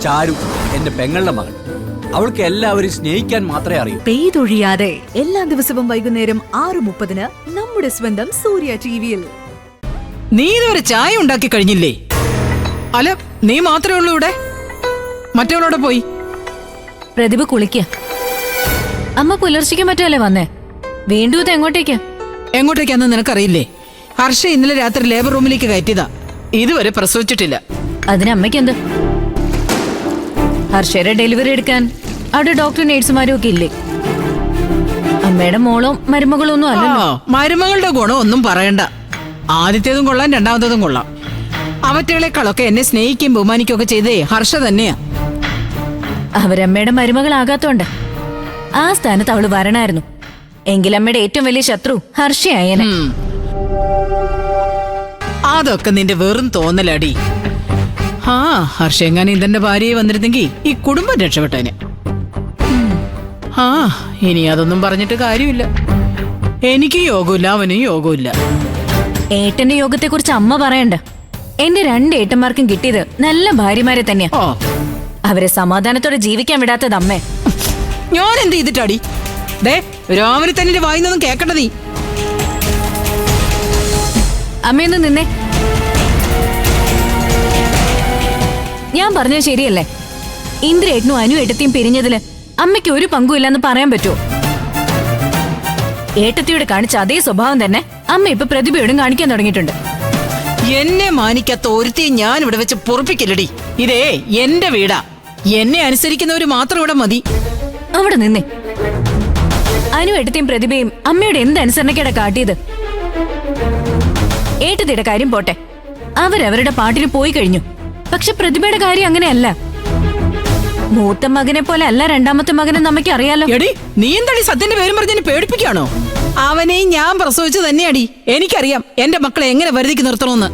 ചാരു എന്റെ പെങ്ങളുടെ മകൾ. അവൾക്ക് എല്ലാവരും സ്നേഹിക്കാൻ മാത്രമേ അറിയൂ. പെയ്തൊഴിയാതെ എല്ലാ ദിവസവും വൈകുന്നേരം 6:30 നമ്മുടെ സ്വന്തം സൂര്യ ടിവിയിൽ. നീ ഇതുവരെ ചായ ഉണ്ടാക്കി കഴിഞ്ഞില്ലേ? അല്ല, നീ മാത്രമേ ഉള്ളൂ ഇവിടെ? മറ്റവളോടെ പോയി? പ്രതിഭ കുളിക്ക. അമ്മ പുലർച്ചയ്ക്ക് മറ്റല്ലേ വന്നേ? വീണ്ടും ഇത് എങ്ങോട്ടേക്കാ? എങ്ങോട്ടേക്കാന്ന് നിനക്കറിയില്ലേ? ഹർഷ ഇന്നലെ രാത്രി ലേബർ റൂമിലേക്ക് കയറ്റിയതാ. ഇതുവരെ പ്രസവിച്ചിട്ടില്ല. അതിന് അമ്മയ്ക്ക് എന്ത്? ഹർഷയുടെ ഡെലിവറി എടുക്കാൻ അവിടെ ഡോക്ടർ നേഴ്സുമാരും ഒക്കെ ഇല്ലേ? അമ്മയുടെ മോളോ മരുമകളോ ഒന്നും അല്ലല്ലോ. മരുമകളുടെ ഗുണം ഒന്നും പറയണ്ട. ആദ്യത്തേതും കൊള്ളാം, രണ്ടാമത്തേതും കൊള്ളാം. അവറ്റകളെക്കാളൊക്കെ എന്നെ സ്നേഹിക്കുകയും ബഹുമാനിക്കുകയൊക്കെ ചെയ്തേ ഹർഷ തന്നെയാ. അവരമ്മയുടെ മരുമകളാകാത്തോണ്ട് ആ സ്ഥാനത്ത് അവള് വരണായിരുന്നു. എങ്കിലമ്മയുടെ ഏറ്റവും വലിയ ശത്രു ഹർഷയായനെ. അതൊക്കെ നിന്റെ വെറും തോന്നലടി. ഹർഷ എങ്ങാനും ഇതെന്റെ ഭാര്യയെ വന്നിരുന്നെങ്കിൽ ഈ കുടുംബം രക്ഷപ്പെട്ടേനെ. ഇനി അതൊന്നും പറഞ്ഞിട്ട് കാര്യമില്ല. എനിക്ക് യോഗമില്ല, അവനും യോഗമില്ല. ഏട്ടന്റെ യോഗത്തെ കുറിച്ച് അമ്മ പറയണ്ട. എന്റെ 2 ഏട്ടന്മാർക്കും കിട്ടിയത് നല്ല ഭാര്യമാരെ തന്നെയാ. അവരെ സമാധാനത്തോടെ ജീവിക്കാൻ വിടാത്തത് അമ്മേ. ഞാൻ എന്ത് ചെയ്തിട്ടാടി? രാവിലെ തന്നെ വായിന്നൊന്നും കേക്കണ്ട നീ. അമ്മയൊന്ന് നിന്നേ. ഞാൻ പറഞ്ഞത് ശരിയല്ലേ? ഇന്ദ്രേട്ടനും അനു ഏട്ടത്തിയും പിരിഞ്ഞതില് അമ്മയ്ക്ക് ഒരു പങ്കുമില്ലെന്ന് പറയാൻ പറ്റുമോ? ഏട്ടത്തിയോട് കാണിച്ച അതേ സ്വഭാവം തന്നെ അമ്മ ഇപ്പൊ പ്രതിഭയോടും കാണിക്കാൻ തുടങ്ങിയിട്ടുണ്ട്. എന്നെ മാനിക്കാത്ത ഒരുത്തിയും ഞാൻ ഇവിടെ വെച്ച് പൊറുപ്പിക്കില്ലടി. ഇതേ എന്റെ വീടാ. എന്നെ അനുസരിക്കുന്നവര് മാത്രം ഇവിടെ മതി. അവിടെ നിന്നേ. അനു ഏട്ടത്തിയും പ്രതിഭയും അമ്മയുടെ എന്ത് അനുസരണക്കേടാ കാട്ടിയത്? ഏട്ടത്തിയുടെ കാര്യം പോട്ടെ, അവരവരുടെ പാട്ടിന് പോയി കഴിഞ്ഞു. പക്ഷെ പ്രതിഭയുടെ കാര്യം അങ്ങനെയല്ല. മൂത്ത മകനെ പോലെ അല്ല രണ്ടാമത്തെ മകനെന്ന് അമ്മയ്ക്ക് അറിയാലോ. എടി, നീ എന്താടി സത്യന്റെ പേരും പറഞ്ഞ് പേടിപ്പിക്കാണോ? അവനെയും ഞാൻ പ്രസവിച്ചു തന്നെയാടി. എനിക്കറിയാം എന്റെ മക്കളെ എങ്ങനെ വരുതിക്ക് നിർത്തണമെന്ന്.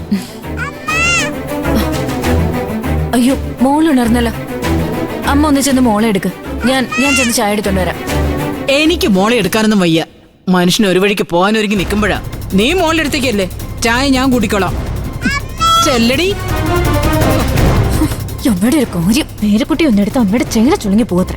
അയ്യോ, മോളുണർന്നല്ലോ. അമ്മ ഒന്ന് ചെന്ന് മോളെ എടുക്ക്. ഞാൻ ചെന്ന് ചായ എടുത്തോണ്ട് വരാം. എനിക്ക് മോളെ എടുക്കാനൊന്നും വയ്യ. മനുഷ്യന് ഒരു വഴിക്ക് പോകാനൊരുങ്ങി നിൽക്കുമ്പോഴാ നീ മോളുടെ അടുത്തേക്കല്ലേ. ചായ ഞാൻ കൂട്ടിക്കോളാം. ചെല്ലടി. അമ്മയുടെ ഒരു കാര്യം, പേരക്കുട്ടി ഒന്നെടുത്ത് അമ്മയുടെ ചേര ചുളുങ്ങി പോകത്ര.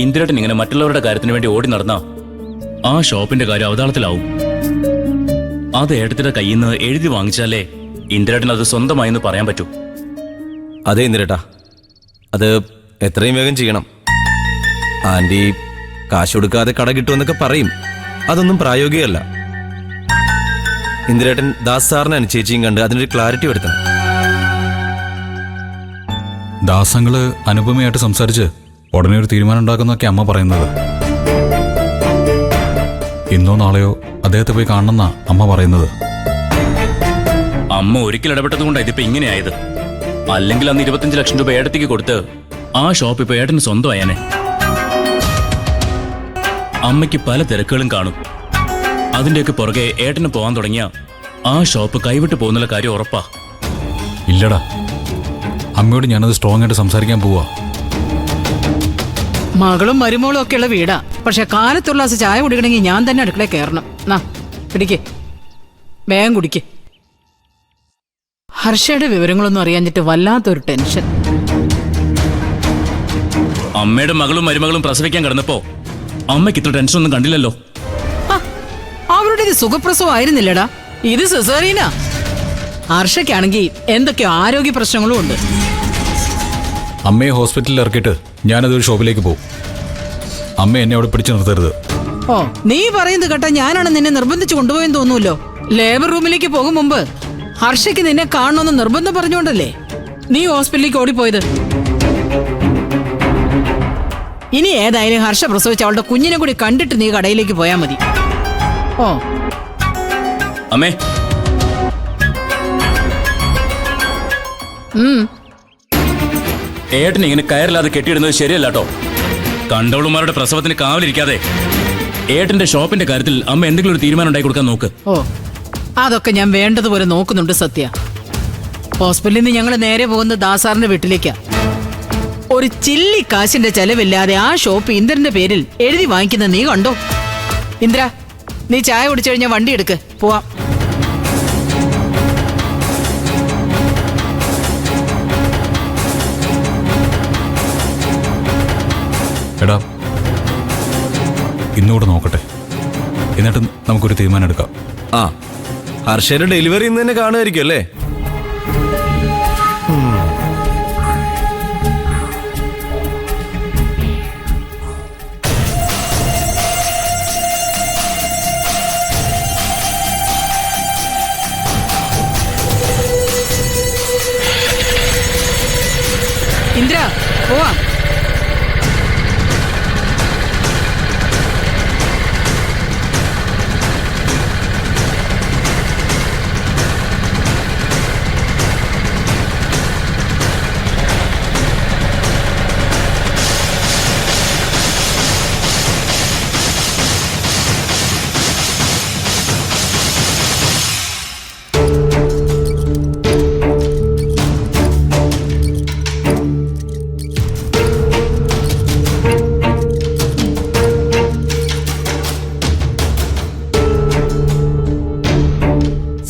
ഇന്ദിരേട്ടൻ ഇങ്ങനെ മറ്റുള്ളവരുടെ കാര്യത്തിന് വേണ്ടി ഓടി നടന്ന ആ ഷോപ്പിന്റെ കാര്യം അവതാളത്തിലാവും. അത് ഏട്ടത്തിന്റെ കയ്യിൽ നിന്ന് എഴുതി വാങ്ങിച്ചാലേ ഇന്ദിരേട്ടൻ അത് സ്വന്തമായെന്ന് പറയാൻ പറ്റൂ. അതെ ഇന്ദിരേട്ടാ, അത് എത്രയും വേഗം ചെയ്യണം. ആന്റി കാശ് കൊടുക്കാതെ കട കിട്ടുമെന്നൊക്കെ പറയും. അതൊന്നും പ്രായോഗികമല്ല. ഇന്ദിരേട്ടൻ ദാസ് സാറിനെ അനുചേച്ചിയും കണ്ട് അതിനൊരു ക്ലാരിറ്റി വരുത്തണം. ദാസങ്ങള് അനുപമയായിട്ട് സംസാരിച്ച് ഉടനെ ഒരു തീരുമാനം ഉണ്ടാക്കുന്നൊക്കെ അമ്മ പറയുന്നത്. ഇന്നോ നാളെയോ അദ്ദേഹത്തെ പോയി കാണണമെന്നാ അമ്മ പറയുന്നത്. അമ്മ ഒരിക്കൽ ഇടപെട്ടതുകൊണ്ടാണ് ഇതിപ്പോ ഇങ്ങനെയായത്. അല്ലെങ്കിൽ അന്ന് 25 ലക്ഷം രൂപ ഏട്ടത്തേക്ക് കൊടുത്ത് ആ ഷോപ്പ് ഇപ്പൊ ഏട്ടന് സ്വന്തമായേനെ. അമ്മയ്ക്ക് പല തിരക്കുകളും കാണും. അതിന്റെയൊക്കെ പുറകെ ഏട്ടന് പോകാൻ തുടങ്ങിയ ആ ഷോപ്പ് കൈവിട്ട് പോകുന്നുള്ള കാര്യം ഉറപ്പാ. ഇല്ലടാ, അമ്മയോട് ഞാനത് സ്ട്രോങ് ആയിട്ട് സംസാരിക്കാൻ പോവാ. മകളും മരുമോളും ഒക്കെയുള്ള വീടാ. പക്ഷെ കാലത്തുള്ള ചായ കുടിക്കണമെങ്കിൽ ഞാൻ തന്നെ അടുക്കളയിൽ കയറണം. പിടിക്ക്, വേഗം കുടിക്ക്. ഹർഷയുടെ വിവരങ്ങളൊന്നും അറിയാഞ്ഞിട്ട് വല്ലാത്തൊരു ടെൻഷൻ. അമ്മയുടെ മകളും മരുമകളും പ്രസവിക്കാൻ കിടന്നപ്പോ അമ്മയ്ക്ക് ഇത്ര ടെൻഷൻ ഒന്നും കണ്ടില്ലല്ലോ. അവരുടെ ഇത് സുഖപ്രസവം ആയിരുന്നില്ലടാ, ഇത് സിസേറിയനാ. ഹർഷയ്ക്കാണെങ്കിൽ എന്തൊക്കെയോ ആരോഗ്യ പ്രശ്നങ്ങളും ഉണ്ട്. അമ്മയെ ഹോസ്പിറ്റലിൽ ഇറക്കിയിട്ട് ഞാനതൊരു ഷോപ്പിലേക്ക് പോകും. അമ്മ എന്നെ അവിടെ പിടിച്ചു നിർത്തരുത്. നീ പറയുന്നത് കേട്ടാ ഞാനാണ് നിന്നെ നിർബന്ധിച്ചു കൊണ്ടുപോയെന്ന് തോന്നുമല്ലോ. ലേബർ റൂമിലേക്ക് പോകും മുമ്പ് ഹർഷയ്ക്ക് നിന്നെ കാണണമെന്ന് നിർബന്ധം പറഞ്ഞുകൊണ്ടല്ലേ നീ ഹോസ്പിറ്റലിലേക്ക് ഓടിപ്പോയത്. ഇനി ഏതായാലും ഹർഷ പ്രസവിച്ച് അവളുടെ കുഞ്ഞിനെ കൂടി കണ്ടിട്ട് നീ കടയിലേക്ക് പോയാ മതി. അമ്മേ, ഏട്ടൻ ഇങ്ങനെ കയറില്ലാതെ കെട്ടിയിടുന്നത് ശരിയല്ല കേട്ടോ. കണ്ടവളുമാരുടെ പ്രസവത്തിന് കാവലിരിക്കാതെ ഏട്ടന്റെ ഷോപ്പിന്റെ കാര്യത്തിൽ അമ്മ എന്തെങ്കിലും ഒരു തീരുമാനം ഉണ്ടാക്കി കൊടുക്കാൻ നോക്ക്. ഓ അതൊക്കെ ഞാൻ വേണ്ടതുപോലെ നോക്കുന്നുണ്ട് സത്യ. ഹോസ്പിറ്റലിൽ നിന്ന് ഞങ്ങൾ നേരെ പോകുന്ന ദാസാറിന്റെ വീട്ടിലേക്കാ. ഒരു ചില്ലി കാശിന്റെ ചെലവില്ലാതെ ആ ഷോപ്പ് ഇന്ദ്രന്റെ പേരിൽ എഴുതി വാങ്ങിക്കുന്ന നീ കണ്ടോ? ഇന്ദ്ര, നീ ചായ കുടിച്ചു കഴിഞ്ഞാൽ വണ്ടി എടുക്ക്, പോവാം. എടാ, ഇന്നുകൂടെ നോക്കട്ടെ, എന്നിട്ട് നമുക്കൊരു തീരുമാനം എടുക്കാം. ആ, ഹർഷയുടെ ഡെലിവറി ഇന്ന് തന്നെ കാണുമായിരിക്കും അല്ലേ? ഇന്ദ്ര, പോവാം.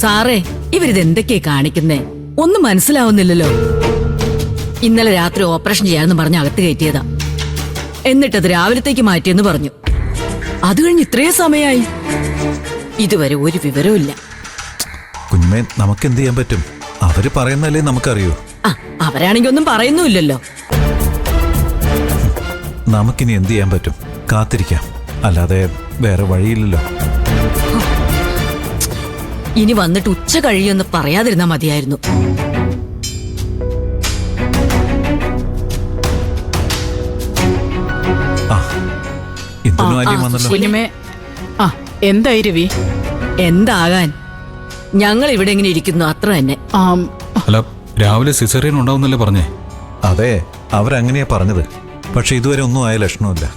സാറേ, ഇവരിതെന്തൊക്കെയാ കാണിക്കുന്നേ? ഒന്നും മനസ്സിലാവുന്നില്ലല്ലോ. ഇന്നലെ രാത്രി ഓപ്പറേഷൻ ചെയ്യാമെന്ന് പറഞ്ഞ് അകത്ത് കയറ്റിയതാ. എന്നിട്ടത് രാവിലത്തേക്ക് മാറ്റിയെന്ന് പറഞ്ഞു. അത് കഴിഞ്ഞ് ഇത്രയും സമയമായി, ഇതുവരെ ഒരു വിവരവും ഇല്ല. കുഞ്ഞമ്മേ, നമുക്ക് എന്ത് ചെയ്യാൻ പറ്റും? അവര് പറയുന്നല്ലേ നമുക്കറിയൂ. ആ, അവരാണെങ്കി ഒന്നും പറയുന്നുമില്ലല്ലോ. നമുക്കിനി എന്ത് ചെയ്യാൻ പറ്റും? കാത്തിരിക്കാം, അല്ലാതെ വേറെ വഴിയില്ലല്ലോ. ഇനി വന്നിട്ട് ഉച്ച കഴിയുമെന്ന് പറയാതിരുന്നാ മതിയായിരുന്നു. ഇന്ദ്രനും ആന്റിയും വന്നല്ലോ. കുഞ്ഞമ്മേ, ആ എന്തായി രവി? എന്താകാൻ, ഞങ്ങൾ ഇവിടെ ഇങ്ങനെ ഇരിക്കുന്നു, അത്ര തന്നെ. അല്ല, രാവിലെ സിസേറിയൻ ഉണ്ടാവുന്നല്ലേ പറഞ്ഞേ? അതെ, അവരങ്ങനെയാ പറഞ്ഞത്. പക്ഷെ ഇതുവരെ ഒന്നും ആയ ലക്ഷണമില്ല.